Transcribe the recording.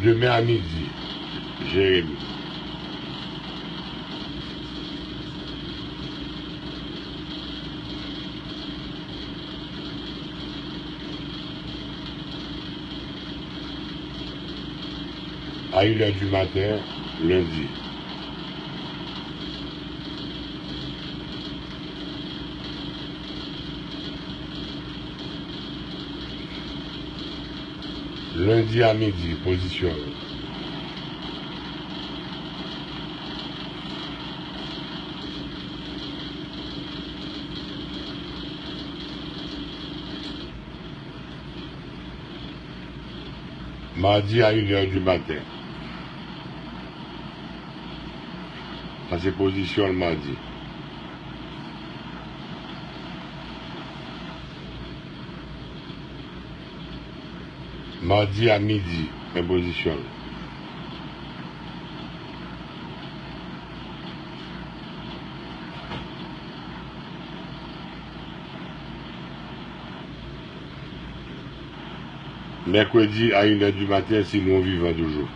Demain à midi, Jérémy. À 1h du matin, lundi. Lundi à midi, position. Mardi à 1h du matin. Ça c'est position le mardi. Mardi à midi, même position. Mercredi à 1h du matin, sinon vivant toujours.